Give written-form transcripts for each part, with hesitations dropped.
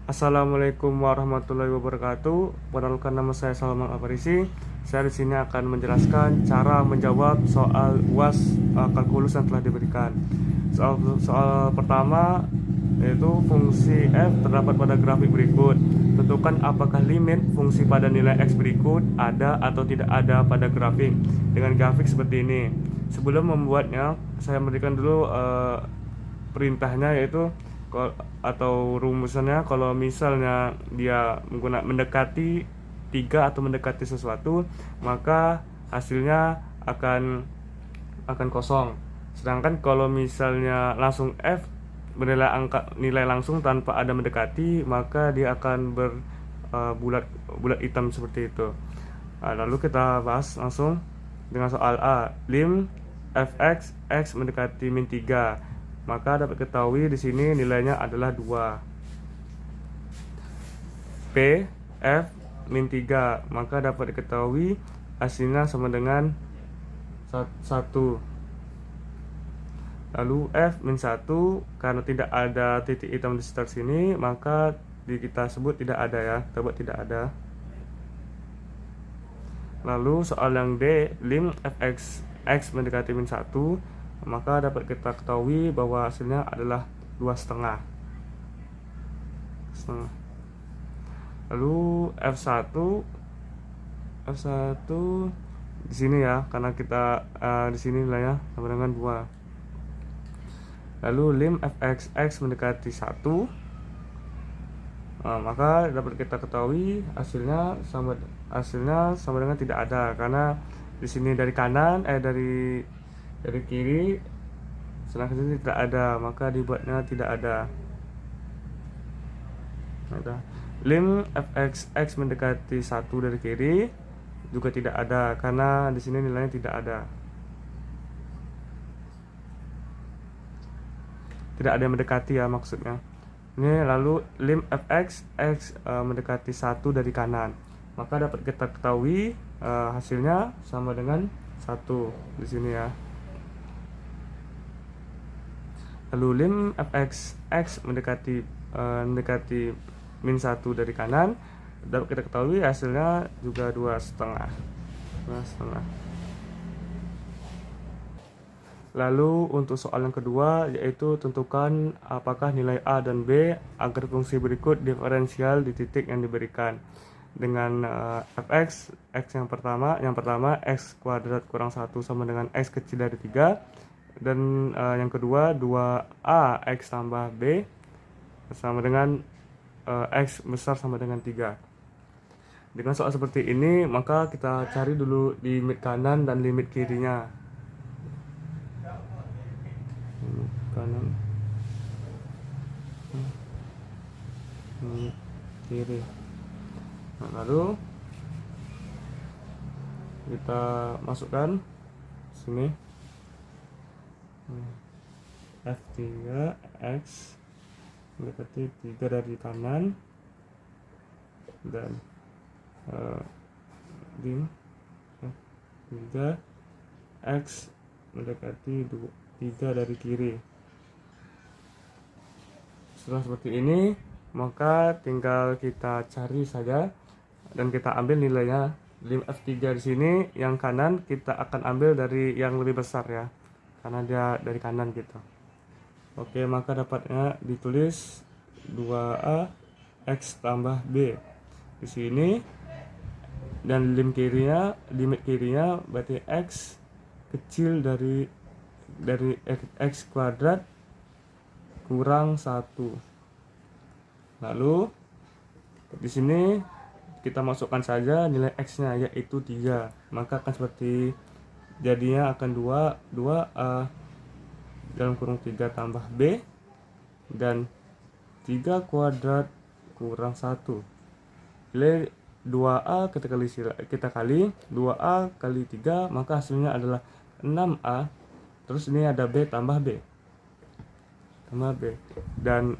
Assalamualaikum warahmatullahi wabarakatuh. Perkenalkan, nama saya Salman Aparisi. Saya di sini akan menjelaskan cara menjawab soal UAS kalkulus yang telah diberikan. Soal pertama yaitu fungsi f terdapat pada grafik berikut. Tentukan apakah limit fungsi pada nilai x berikut ada atau tidak ada pada grafik dengan grafik seperti ini. Sebelum membuatnya, saya berikan dulu perintahnya, yaitu atau rumusannya. Kalau misalnya dia mendekati 3 atau mendekati sesuatu, maka hasilnya akan kosong. Sedangkan kalau misalnya langsung f bernilai nilai langsung tanpa ada mendekati, maka dia akan bulat hitam seperti itu. Lalu kita bahas langsung dengan soal A. Lim fx x mendekati min 3, maka dapat ketahui di sini nilainya adalah 2. P f min 3, maka dapat diketahui hasilnya sama dengan 1. Lalu f min 1, karena tidak ada titik hitam di sekitar sini, maka kita sebut tidak ada ya, kita buat tidak ada. Lalu soal yang D, lim fx x mendekati min 1, maka dapat kita ketahui bahwa hasilnya adalah 2,5. Lalu f1 di sini ya, karena kita di sini nilainya sama dengan 2. Lalu lim fx x mendekati 1, maka dapat kita ketahui hasilnya sama dengan tidak ada, karena di sini dari kanan dari kiri, sedangkan sini tidak ada, maka dibuatnya tidak ada. Lim fx x mendekati 1 dari kiri juga tidak ada, karena di sini nilainya tidak ada. Tidak ada yang mendekati ya maksudnya. Ini lalu lim fx x mendekati 1 dari kanan, maka dapat kita ketahui hasilnya sama dengan 1 di sini ya. Lalu lim fx x mendekati min 1 dari kanan, dapat kita ketahui hasilnya juga 2,5. Lalu untuk soal yang kedua, yaitu tentukan apakah nilai A dan B agar fungsi berikut diferensial di titik yang diberikan. Dengan fx x yang pertama x kuadrat kurang 1 sama dengan x kecil dari 3, dan yang kedua 2a x tambah b sama dengan x besar sama dengan 3. Dengan soal seperti ini, maka kita cari dulu limit kanan dan limit kirinya. Kanan, kiri. Nah, lalu kita masukkan sini f3 x mendekati 3 dari kanan, dan lim f3 x mendekati 3 dari kiri. Setelah seperti ini, maka tinggal kita cari saja dan kita ambil nilainya. Lim f3 di sini yang kanan kita akan ambil dari yang lebih besar ya, karena dia dari kanan gitu. Oke, maka dapatnya ditulis 2a x tambah b di sini, dan limit kirinya berarti x kecil dari x kuadrat kurang 1. Lalu di sini kita masukkan saja nilai x-nya, yaitu 3. Maka akan seperti jadinya akan 2a dalam kurung 3 tambah b, dan 3 kuadrat kurang 1. Nilai 2a kita kali 2a kali 3, maka hasilnya adalah 6a. Terus ini ada b tambah b, dan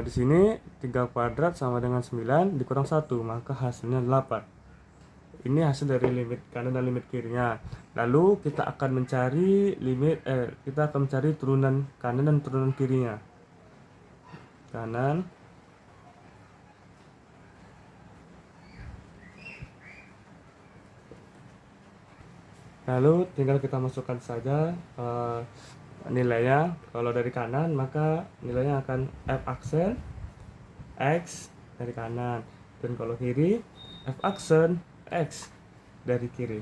di sini 3 kuadrat sama dengan 9 dikurang 1, maka hasilnya 8. Ini hasil dari limit kanan dan limit kirinya. Lalu kita akan mencari turunan kanan dan turunan kirinya. Kanan Lalu tinggal kita masukkan saja nilainya. Kalau dari kanan maka nilainya akan f aksen x dari kanan, dan kalau kiri f aksen x dari kiri.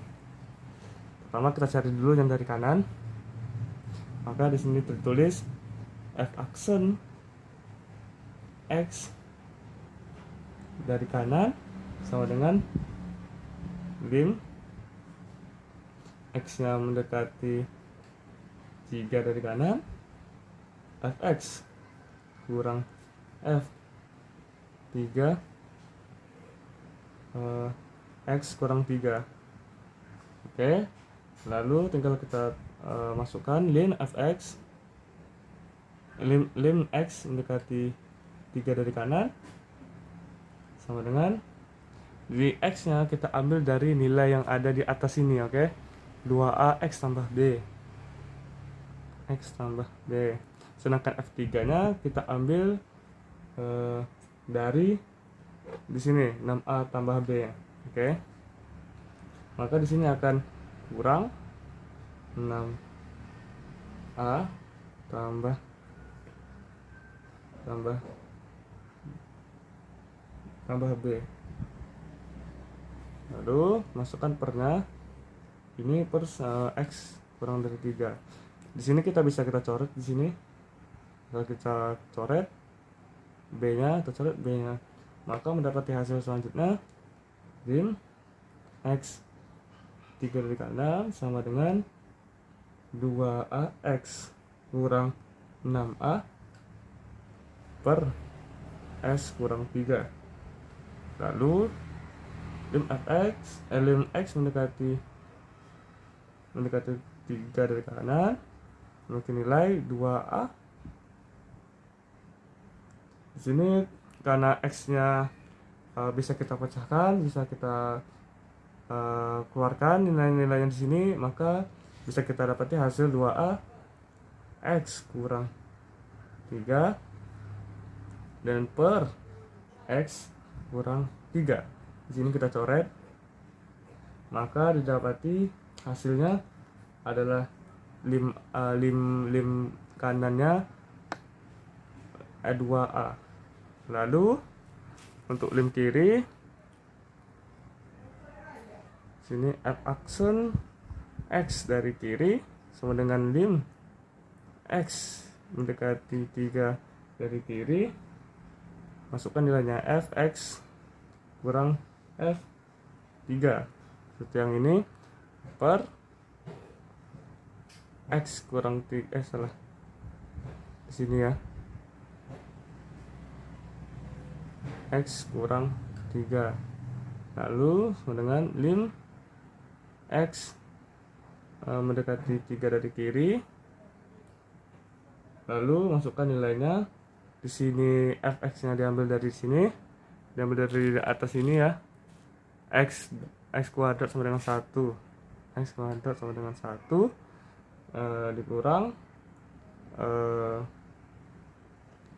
Pertama kita cari dulu yang dari kanan. Maka di sini tertulis f aksen x dari kanan sama dengan lim x nya mendekati 3 dari kanan, fx kurang f 3 x kurang 3. Oke, lalu tinggal kita masukkan lim fx, lim x mendekati 3 dari kanan sama dengan di x nya kita ambil dari nilai yang ada di atas ini. Oke, 2a x tambah b, x tambah b. Sedangkan f3 nya kita ambil dari di sini 6a tambah b. Oke, maka di sini akan kurang 6a tambah b. Lalu masukkan pernya, ini per x kurang dari 3. Di sini kita bisa coret di sini. Kalau kita coret b-nya, kita coret b-nya, maka mendapati hasil selanjutnya lim x 3 dari kanan sama dengan 2ax kurang 6a per s kurang 3. Lalu lim x mendekati 3 dari kanan memiliki nilai 2a. Di sini karena x-nya bisa kita pecahkan, bisa kita keluarkan nilai-nilainya di sini, maka bisa kita dapati hasil 2a x kurang 3 dan per x kurang 3. Di sini kita coret, maka didapati hasilnya adalah lim kanannya 2a. Lalu untuk lim kiri sini f aksen x dari kiri sama dengan lim x mendekati 3 dari kiri, masukkan nilainya fx kurang f3 seperti yang ini per x kurang 3 salah di sini ya, x kurang 3. Lalu sama dengan lim x mendekati 3 dari kiri, lalu masukkan nilainya. Di sini fx nya diambil dari sini, diambil dari atas ini ya, x kuadrat sama dengan 1, x kuadrat sama dengan 1 dikurang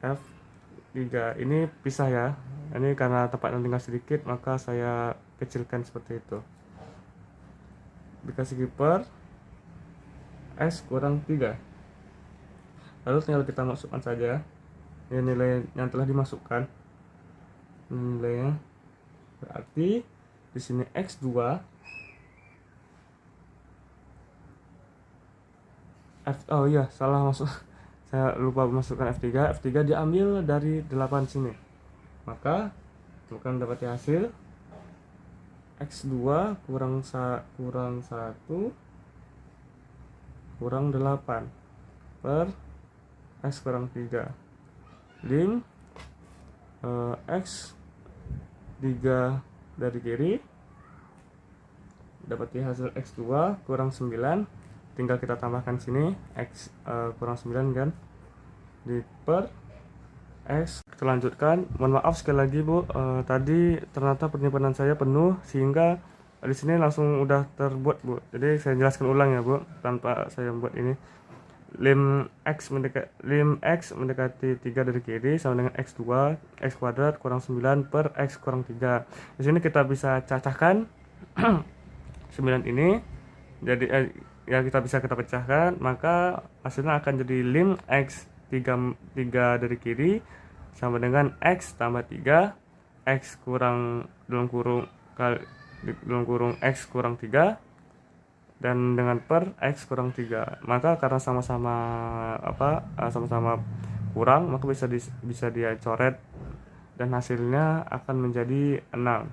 f3. Ini pisah ya, ini karena tempatnya tinggal sedikit maka saya kecilkan seperti itu, dikasih per s kurang 3. Lalu tinggal kita masukkan saja ya nilai yang telah dimasukkan. Nilainya berarti di sini x2 oh iya salah masuk, saya lupa masukkan f3 diambil dari 8 sini, maka bukan dapat hasil x2 kurang 1 kurang 8 per x kurang 3 lim x 3 dari kiri dapat hasil x2 kurang 9, tinggal kita tambahkan sini x kurang 9 kan, di per x. Kita lanjutkan. Mohon maaf sekali lagi Bu, tadi ternyata penyimpanan saya penuh sehingga di sini langsung udah terbuat Bu, jadi saya jelaskan ulang ya Bu tanpa saya membuat ini. Lim x mendekati 3 dari kiri sama dengan x2 x kuadrat kurang 9 per x kurang 3. Di sini kita bisa cacahkan 9 ini jadi ya kita pecahkan, maka hasilnya akan jadi lim X 3 dari kiri sama dengan X tambah 3, X kurang dalam kurung X kurang 3, dan dengan per X kurang 3. Maka karena sama-sama sama-sama kurang, maka bisa dia coret dan hasilnya akan menjadi 6.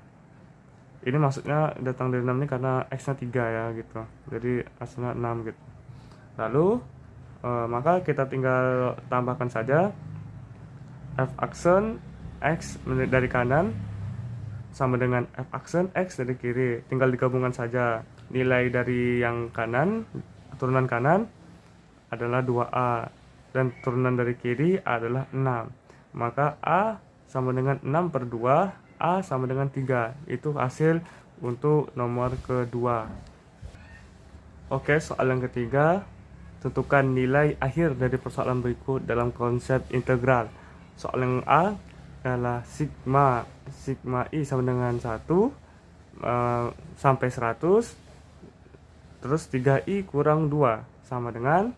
Ini maksudnya datang dari 6 ini karena X nya 3 ya gitu, jadi hasilnya 6 gitu. Lalu maka kita tinggal tambahkan saja F aksen X dari kanan sama dengan F aksen X dari kiri, tinggal digabungkan saja. Nilai dari yang kanan, turunan kanan adalah 2A, dan turunan dari kiri adalah 6. Maka A sama dengan 6 per 2, A sama dengan 3. Itu hasil untuk nomor kedua. Oke, soal yang ketiga, tentukan nilai akhir dari persoalan berikut dalam konsep integral. Soal yang A adalah sigma I sama dengan 1 sampai 100, terus 3i kurang 2 sama dengan,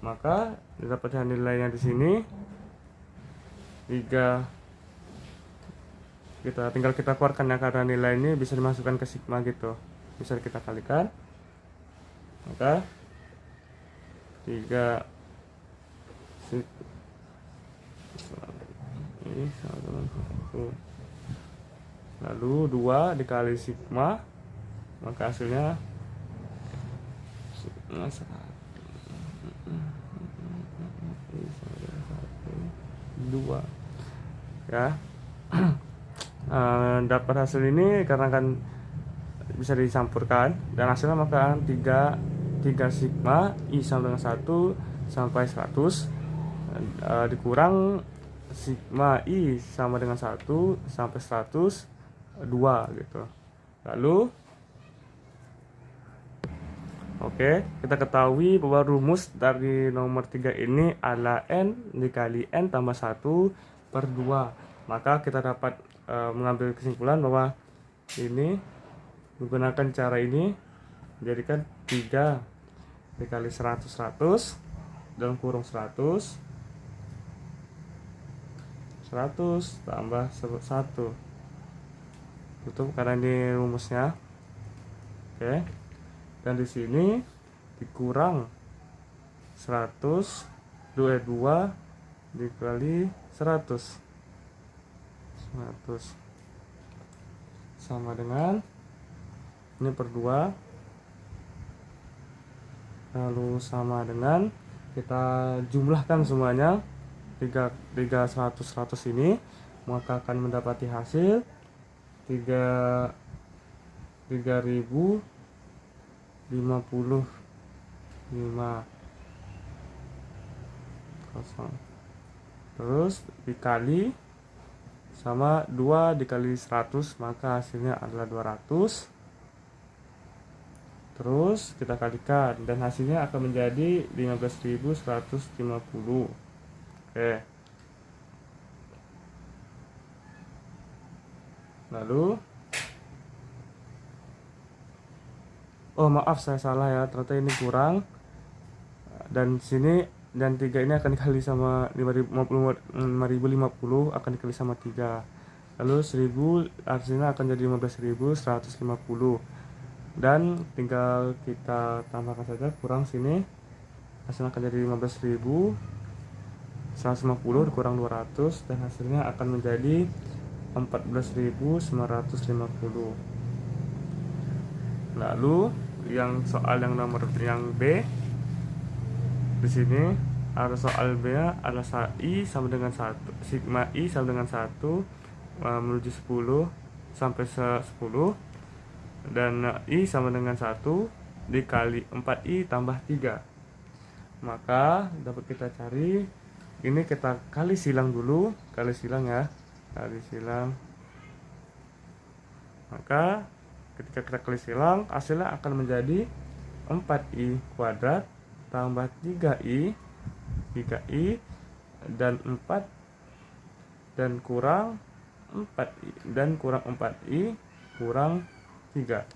maka didapatkan nilainya di sini 3. Kita keluarkan ya, karena nilai ini bisa dimasukkan ke sigma gitu, bisa kita kalikan, maka 3 ini sama dengan 1, lalu 2 dikali sigma, maka hasilnya 2 ya. Dapat hasil ini karena kan bisa dicampurkan, dan hasilnya maka 3 sigma I sama dengan 1 sampai 100 dikurang sigma I sama dengan 1 sampai 100 2 gitu. Lalu oke, kita ketahui bahwa rumus dari nomor 3 ini adalah N dikali N tambah 1 per 2. Maka kita dapat mengambil kesimpulan bahwa ini menggunakan cara ini menjadikan 3 dikali 100 dalam kurung 100 tambah 1. Tutup karena ini rumusnya. Oke. Dan di sini dikurang 100 2 dikali 100 sama dengan ini per 2, lalu sama dengan kita jumlahkan semuanya 3 100 ini, maka akan mendapati hasil 3055 terus dikali sama 2 dikali 100, maka hasilnya adalah 200. Terus kita kalikan dan hasilnya akan menjadi 15.150. Oke. Lalu maaf, saya salah ya, ternyata ini kurang, dan sini dan 3 ini akan dikali sama 5050 akan dikali sama 3, lalu 1000 hasilnya akan jadi 15.150, dan tinggal kita tambahkan saja, kurang sini hasilnya akan jadi 15.150 dikurang 200, dan hasilnya akan menjadi 14.950. Lalu yang soal yang nomor yang B, di sini ada soal B nya adalah I sama dengan 1, sigma I sama dengan 1 menuju 10 sampai 10, dan I sama dengan 1 dikali 4I tambah 3. Maka dapat kita cari, ini kita kali silang dulu, kali silang, maka ketika kita kali silang, hasilnya akan menjadi 4i kuadrat tambah 3i dan 4 dan kurang 4i dan kurang 4i kurang 3.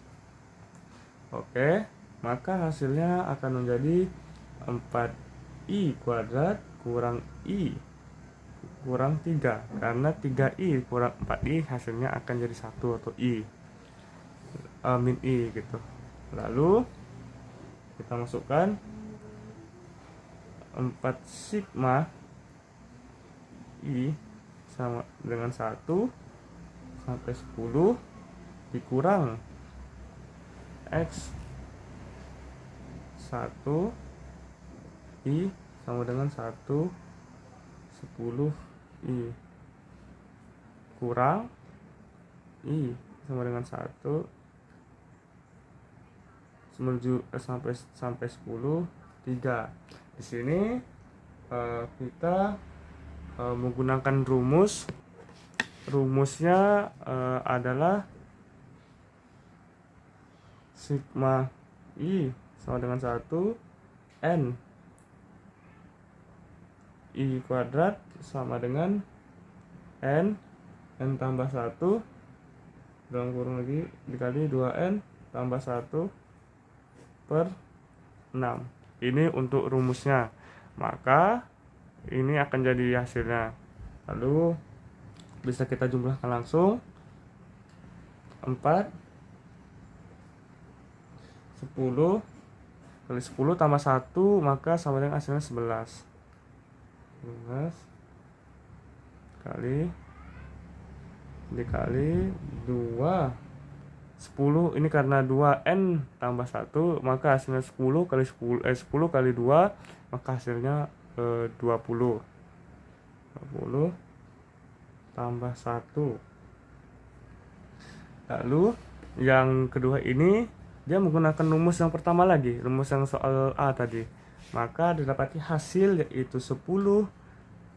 Oke, maka hasilnya akan menjadi 4i kuadrat kurang i kurang 3, karena 3i kurang 4i hasilnya akan jadi 1 atau i min i gitu. Lalu kita masukkan 4 sigma i sama dengan 1 sampai 10 dikurang x 1 i sama dengan 1 10 i kurang i sama dengan 1 menuju sampai 10 3. Di sini kita menggunakan rumusnya adalah sigma i sama dengan 1 n i kuadrat sama dengan n tambah 1 dalam kurung lagi dikali 2n tambah 1 per 6. Ini untuk rumusnya, maka ini akan jadi hasilnya. Lalu bisa kita jumlahkan langsung. 4 10 kali 10 tambah 1 maka sama dengan hasilnya 11 kali dikali 2 10 ini karena 2n tambah 1 maka hasilnya 10 kali 10 kali 2 maka hasilnya 20 tambah 1. Lalu yang kedua ini dia menggunakan rumus yang pertama lagi, rumus yang soal A tadi, maka didapati hasil yaitu 10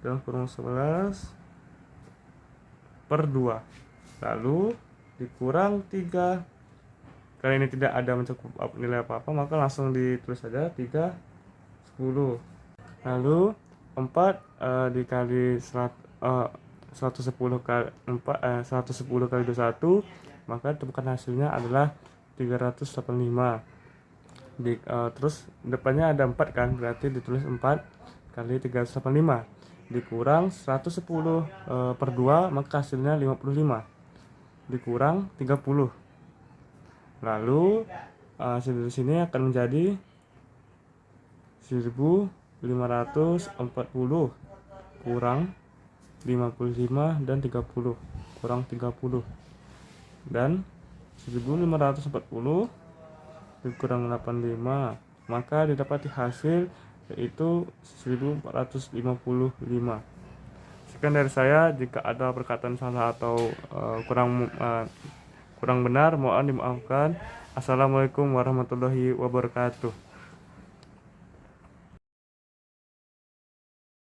dalam kurung 11 per 2 lalu dikurang 3. Kali ini tidak ada mencakup nilai apa-apa, maka langsung ditulis saja 3 10. Lalu 4 dikali 110 kali 110 kali 21, maka temukan hasilnya adalah 385. Terus depannya ada 4 kan, berarti ditulis 4 kali 385 dikurang 110 per 2, maka hasilnya 55 dikurang 30. Lalu hasil dari sini akan menjadi 1540 kurang 55 dan 30 kurang 30, dan 1540 dikurang 85 maka didapati hasil yaitu 1455. Sekian dari saya. Jika ada perkataan salah atau kurang benar, mohon dimaafkan. Assalamualaikum warahmatullahi wabarakatuh.